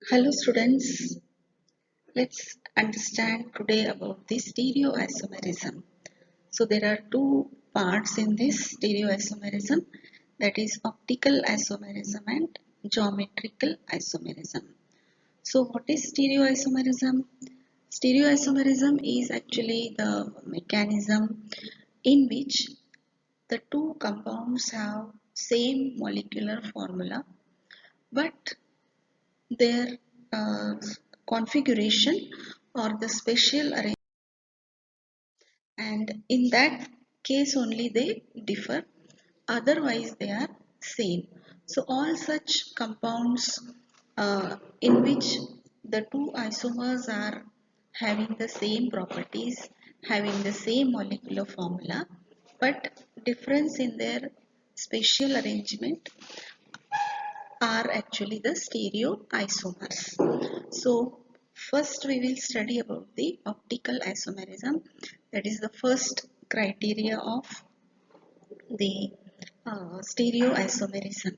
Hello students, let's understand today about the stereoisomerism. So there are two parts in this stereoisomerism, that is optical isomerism and geometrical isomerism. So what is stereoisomerism? Stereoisomerism is actually the mechanism in which the two compounds have same molecular formula but their uh, configuration or the spatial arrangement, and in that case only they differ, otherwise they are same. So all such compounds in which the two isomers are having the same properties, having the same molecular formula, but difference in their spatial arrangement are actually the stereoisomers. So first we will study about the optical isomerism. That is the first criteria of the stereoisomerism.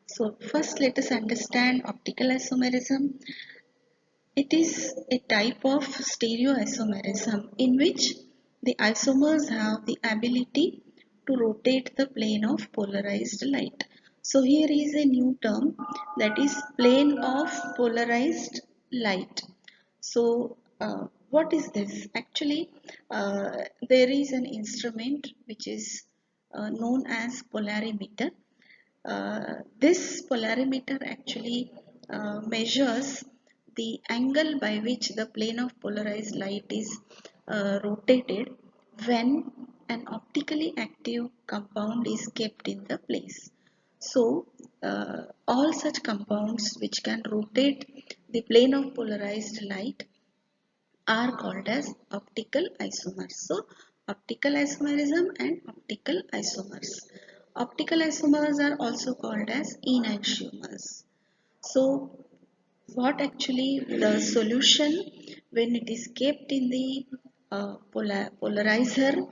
So first let us understand optical isomerism. It is a type of stereoisomerism in which the isomers have the ability to rotate the plane of polarized light. So here is a new term, that is plane of polarized light. So what is this? Actually, there is an instrument which is known as polarimeter. This polarimeter actually measures the angle by which the plane of polarized light is rotated when an optically active compound is kept in the place. So, all such compounds which can rotate the plane of polarized light are called as optical isomers. So, optical isomerism and optical isomers. Optical isomers are also called as enantiomers. So, what actually the solution when it is kept in the polarizer,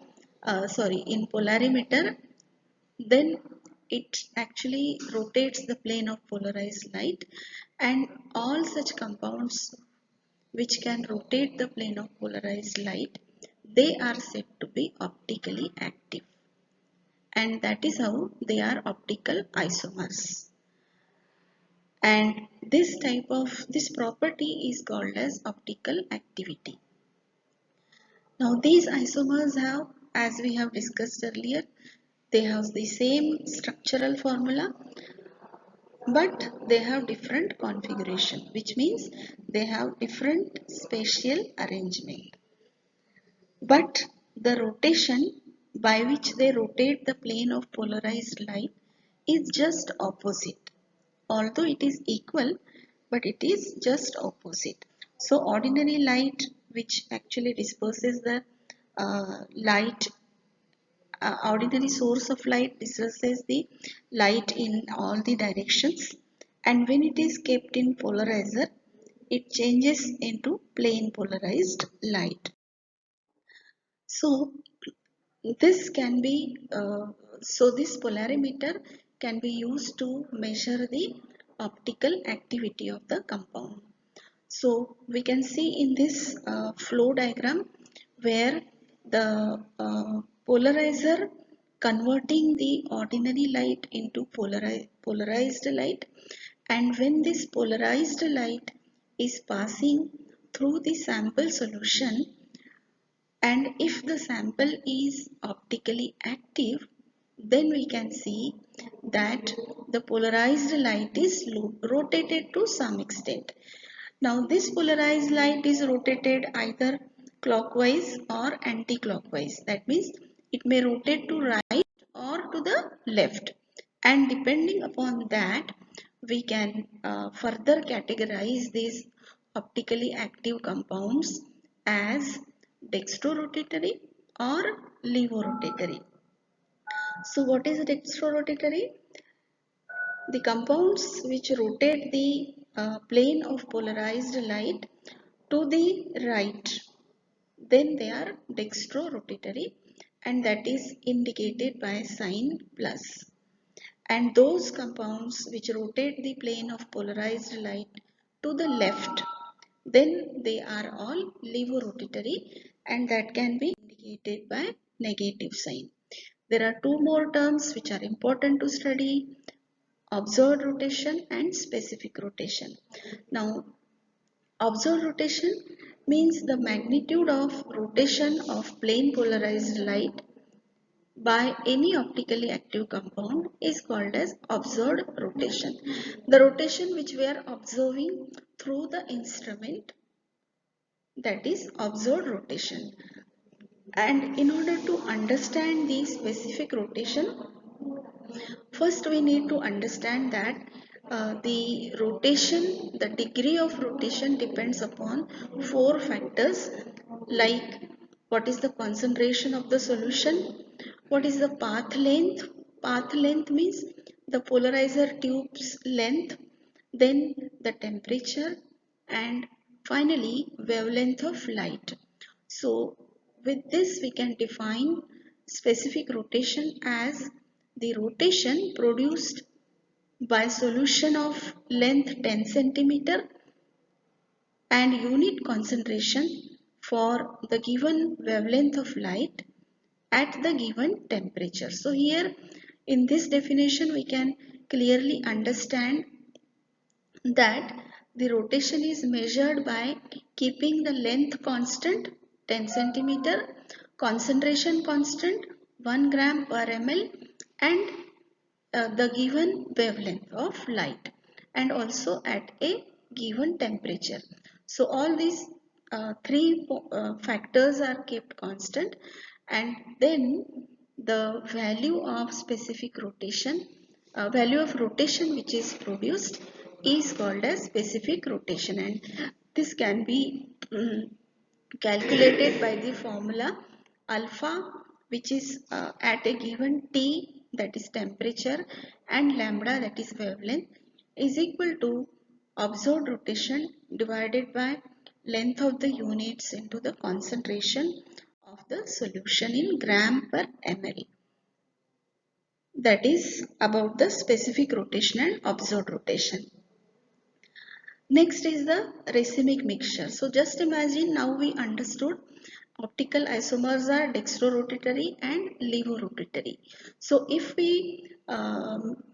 in polarimeter, then it actually rotates the plane of polarized light, and all such compounds which can rotate the plane of polarized light, they are said to be optically active, and that is how they are optical isomers. And this property is called as optical activity. Now these isomers have, as we have discussed earlier, they have the same structural formula but they have different configuration, which means they have different spatial arrangement. But the rotation by which they rotate the plane of polarized light is just opposite. Although it is equal, but it is just opposite. So ordinary light, which actually disperses the light, ordinary source of light disperses the light in all the directions, and when it is kept in polarizer, it changes into plane polarized light. So this can be this polarimeter can be used to measure the optical activity of the compound. So we can see in this flow diagram where the polarizer converting the ordinary light into polarized light, and when this polarized light is passing through the sample solution, and if the sample is optically active, then we can see that the polarized light is rotated to some extent. Now this polarized light is rotated either clockwise or anti-clockwise. That means it may rotate to right or to the left. And depending upon that, we can further categorize these optically active compounds as dextrorotatory or levorotatory. So what is dextrorotatory? The compounds which rotate the plane of polarized light to the right, then they are dextrorotatory, and that is indicated by sign plus. And those compounds which rotate the plane of polarized light to the left, then they are all levorotatory, and that can be indicated by negative sign. There are two more terms which are important to study: observed rotation and specific rotation. Now, observed rotation means the magnitude of rotation of plane polarized light by any optically active compound is called as observed rotation. The rotation which we are observing through the instrument, that is observed rotation. And in order to understand the specific rotation, first we need to understand that the degree of rotation depends upon four factors, like what is the concentration of the solution, what is the path length. Path length means the polarizer tube's length, then the temperature, and finally wavelength of light. So with this we can define specific rotation as the rotation produced by solution of length 10 centimeter and unit concentration for the given wavelength of light at the given temperature. So here in this definition we can clearly understand that the rotation is measured by keeping the length constant 10 centimeter, concentration constant 1 gram per ml, and the given wavelength of light, and also at a given temperature. So all these three factors are kept constant, and then the value of specific rotation, value of rotation which is produced is called as specific rotation, and this can be calculated by the formula alpha, which is at a given T, that is temperature, and lambda, that is wavelength, is equal to observed rotation divided by length of the units into the concentration of the solution in gram per ml. That is about the specific rotation and observed rotation. Next is the racemic mixture. So just imagine, now we understood optical isomers are dextrorotatory and levorotatory. So if we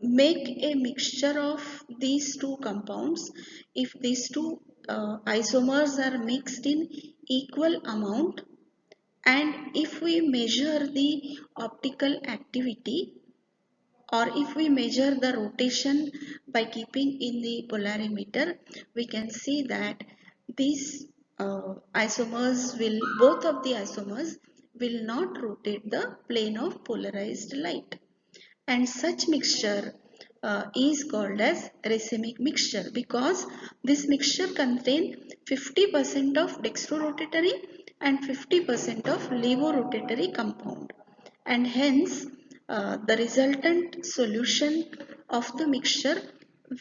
make a mixture of these two compounds, if these two isomers are mixed in equal amount, and if we measure the optical activity, or if we measure the rotation by keeping in the polarimeter, we can see that these both of the isomers will not rotate the plane of polarized light, and such mixture is called as racemic mixture, because this mixture contains 50% of dextrorotatory and 50% of levorotatory compound, and hence the resultant solution of the mixture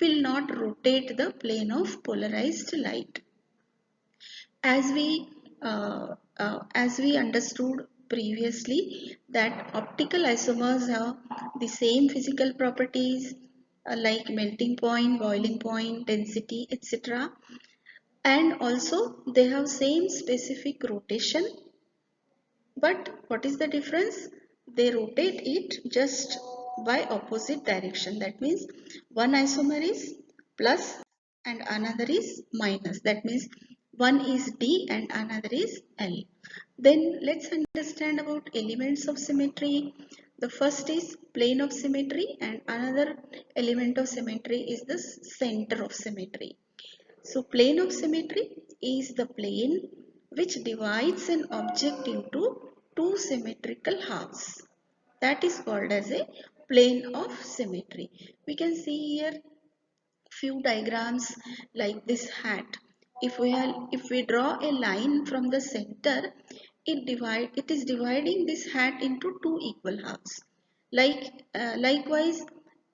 will not rotate the plane of polarized light. As we understood previously, that optical isomers have the same physical properties like melting point, boiling point, density, etc., and also they have same specific rotation. But what is the difference? They rotate it just by opposite direction. That means one isomer is plus and another is minus. That means one is D and another is L. Then let's understand about elements of symmetry. The first is plane of symmetry, and another element of symmetry is the center of symmetry. So plane of symmetry is the plane which divides an object into two symmetrical halves. That is called as a plane of symmetry. We can see here few diagrams like this hat. If we draw a line from the center, it is dividing this hat into two equal halves. Likewise,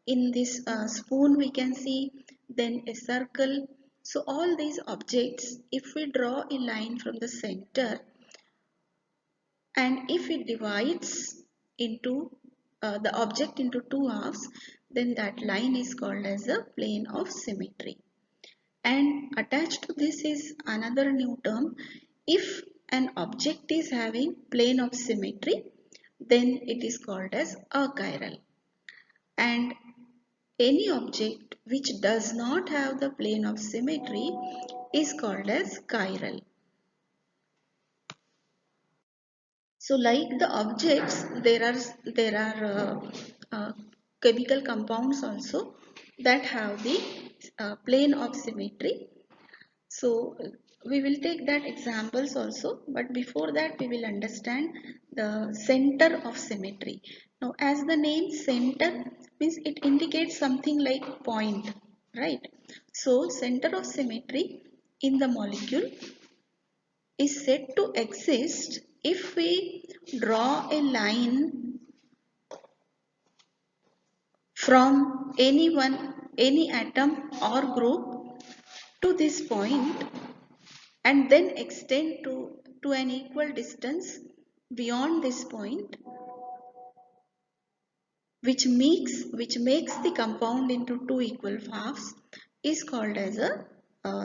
in this spoon we can see then a circle. So all these objects, if we draw a line from the center, and if it divides into the object into two halves, then that line is called as a plane of symmetry. And attached to this is another new term. If an object is having plane of symmetry, then it is called as achiral. And any object which does not have the plane of symmetry is called as chiral. So like the objects, there are chemical compounds also that have the plane of symmetry. So we will take that examples also, but before that we will understand the center of symmetry. Now as the name center means, it indicates something like point, right? So center of symmetry in the molecule is said to exist if we draw a line from any atom or group to this point and then extend to an equal distance beyond this point, which makes the compound into two equal halves, is called as a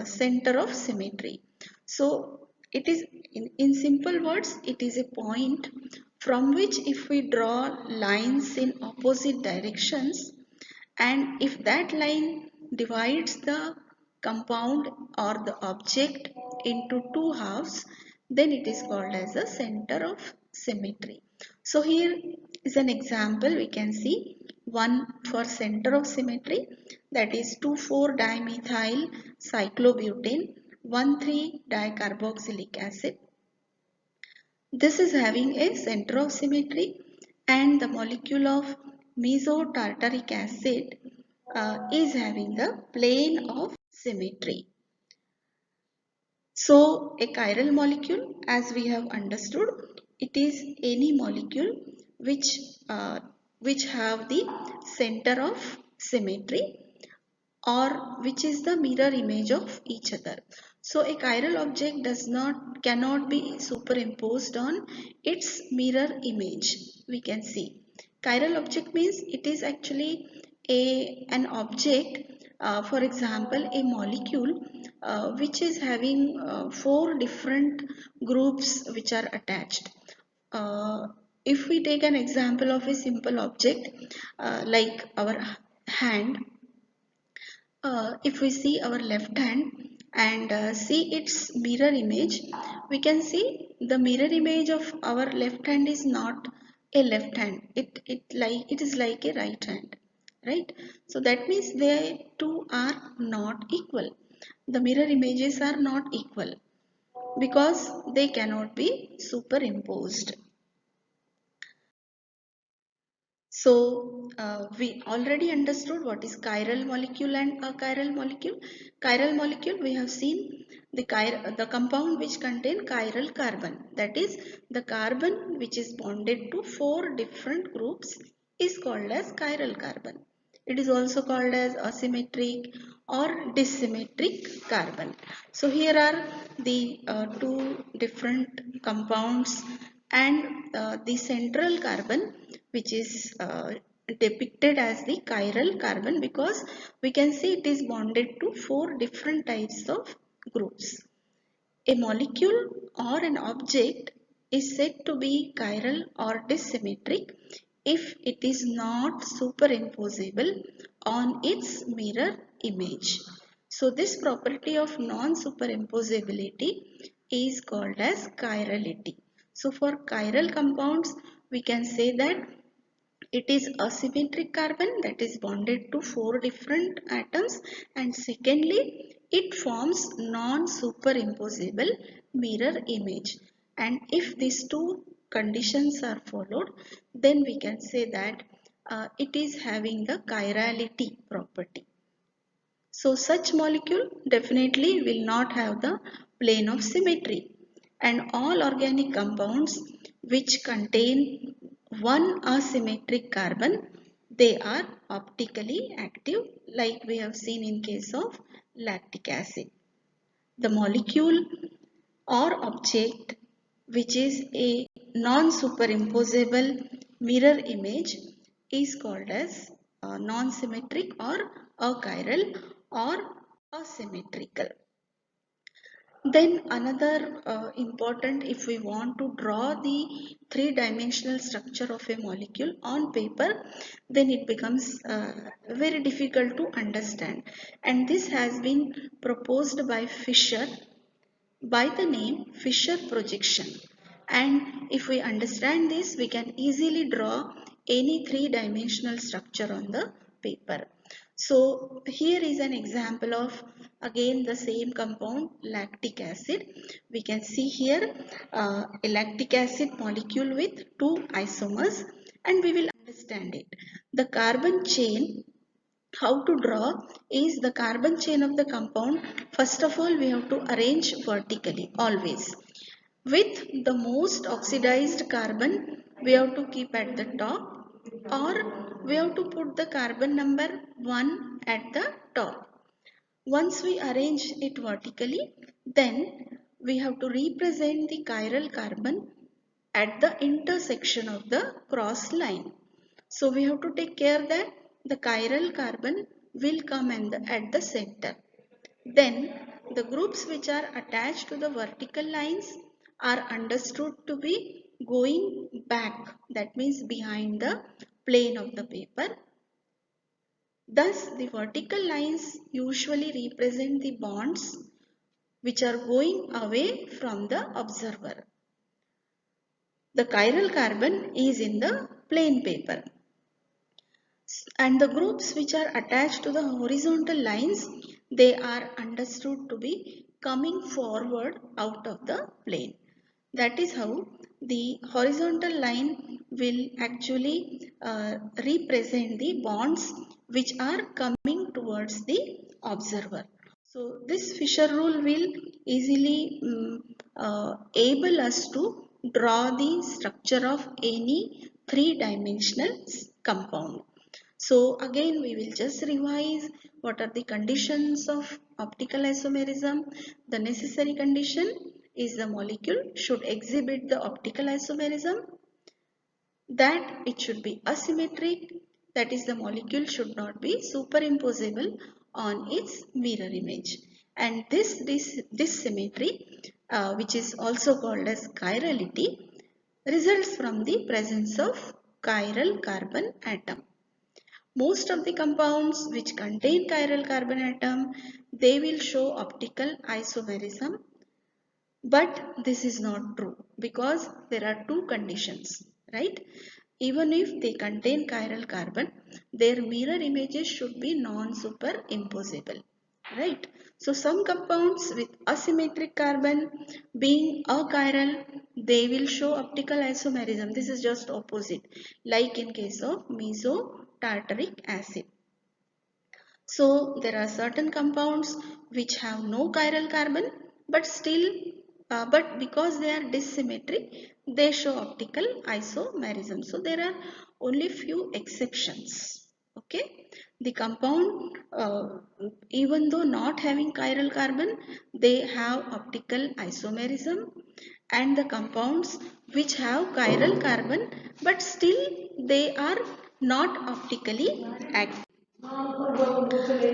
center of symmetry. So it is, in simple words, it is a point from which if we draw lines in opposite directions, and if that line divides the compound or the object into two halves, then it is called as a center of symmetry. So here is an example. We can see one for center of symmetry, that is 2,4-dimethyl cyclobutane 1,3-dicarboxylic acid. This is having a center of symmetry, and the molecule of mesotartaric acid is having the plane of symmetry. So a chiral molecule, as we have understood, it is any molecule which uh, which have the center of symmetry, or which is the mirror image of each other. So a chiral object cannot be superimposed on its mirror image. We can see chiral object means it is actually an object, for example a molecule which is having four different groups which are attached. uh, if we take an example of a simple object like our hand, if we see our left hand and see its mirror image, we can see the mirror image of our left hand is not a left hand. It is like a right hand, right? So that means they two are not equal. The mirror images are not equal because they cannot be superimposed. So we already understood what is chiral molecule and achiral molecule. Chiral molecule, we have seen the compound which contain chiral carbon. That is, the carbon which is bonded to four different groups is called as chiral carbon. It is also called as asymmetric or dissymmetric carbon. So here are the two different compounds, and the central carbon, which is depicted as the chiral carbon, because we can see it is bonded to four different types of groups. A molecule or an object is said to be chiral or dissymmetric if it is not superimposable on its mirror image. So this property of non-superimposability is called as chirality. So for chiral compounds, we can say that it is a symmetric carbon that is bonded to four different atoms, and secondly it forms non-superimposable mirror image, and if these two conditions are followed, then we can say that it is having the chirality property. So such molecule definitely will not have the plane of symmetry, and all organic compounds which contain one asymmetric carbon, they are optically active, like we have seen in case of lactic acid. The molecule or object which is a non-superimposable mirror image is called as non-symmetric or achiral, or asymmetrical. Then another important, if we want to draw the three-dimensional structure of a molecule on paper, then it becomes very difficult to understand. And this has been proposed by Fisher by the name Fisher projection. And if we understand this, we can easily draw any three-dimensional structure on the paper. So here is an example of again the same compound, lactic acid. We can see here a lactic acid molecule with two isomers, and we will understand it. The carbon chain, how to draw is the carbon chain of the compound. First of all, we have to arrange vertically always. With the most oxidized carbon, we have to keep at the top, or we have to put the carbon number 1 at the top. Once we arrange it vertically, then we have to represent the chiral carbon at the intersection of the cross line. So we have to take care that the chiral carbon will come at the center. Then the groups which are attached to the vertical lines are understood to be going back, that means behind the plane of the paper. Thus the vertical lines usually represent the bonds which are going away from the observer. The chiral carbon is in the plain paper. And the groups which are attached to the horizontal lines, they are understood to be coming forward out of the plane. That is how the horizontal line will actually represent the bonds which are coming towards the observer. So this Fisher rule will easily able us to draw the structure of any three-dimensional compound. So again we will just revise what are the conditions of optical isomerism. The necessary condition is the molecule should exhibit the optical isomerism, that it should be asymmetric, that is the molecule should not be superimposable on its mirror image. And this symmetry, which is also called as chirality, results from the presence of chiral carbon atom. Most of the compounds which contain chiral carbon atom, they will show optical isomerism, but this is not true because there are two conditions, right? Even if they contain chiral carbon, their mirror images should be non-superimposable, right? So some compounds with asymmetric carbon being achiral, they will show optical isomerism. This is just opposite, like in case of mesotartaric acid. So there are certain compounds which have no chiral carbon, but but because they are dissymmetric, they show optical isomerism. So there are only few exceptions. Okay, the compound, even though not having chiral carbon, they have optical isomerism, and the compounds which have chiral carbon, but still they are not optically active.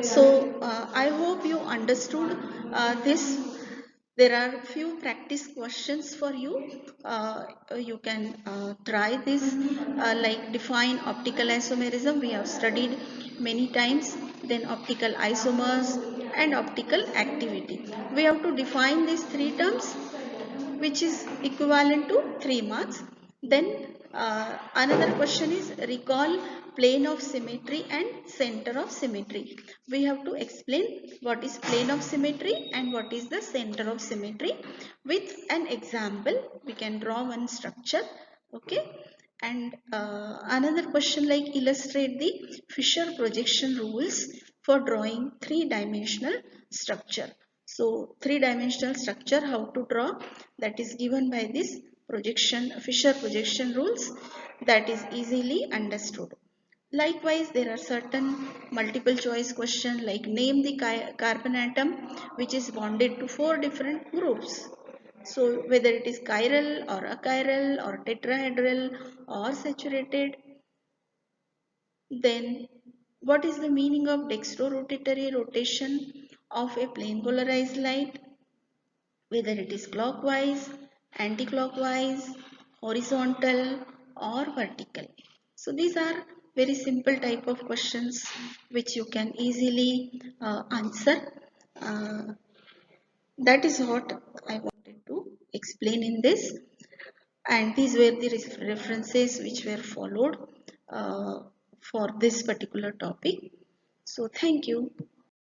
So I hope you understood this. There are few practice questions for you. You can try this, like define optical isomerism. We have studied many times. Then optical isomers and optical activity. We have to define these three terms, which is equivalent to 3 marks. Then another question is recall plane of symmetry and center of symmetry. We have to explain what is plane of symmetry and what is the center of symmetry. With an example, we can draw one structure. Okay. And another question like illustrate the Fisher projection rules for drawing three-dimensional structure. So three-dimensional structure, how to draw, that is given by this Fisher projection rules, that is easily understood. Likewise, there are certain multiple choice questions like name the carbon atom which is bonded to four different groups. So whether it is chiral or achiral or tetrahedral or saturated, then what is the meaning of dextrorotatory rotation of a plane polarized light, whether it is clockwise, anti-clockwise, horizontal or vertical. So these are very simple type of questions which you can easily answer. Uh, that is what I wanted to explain in this, and these were the references which were followed uh, for this particular topic. So thank you.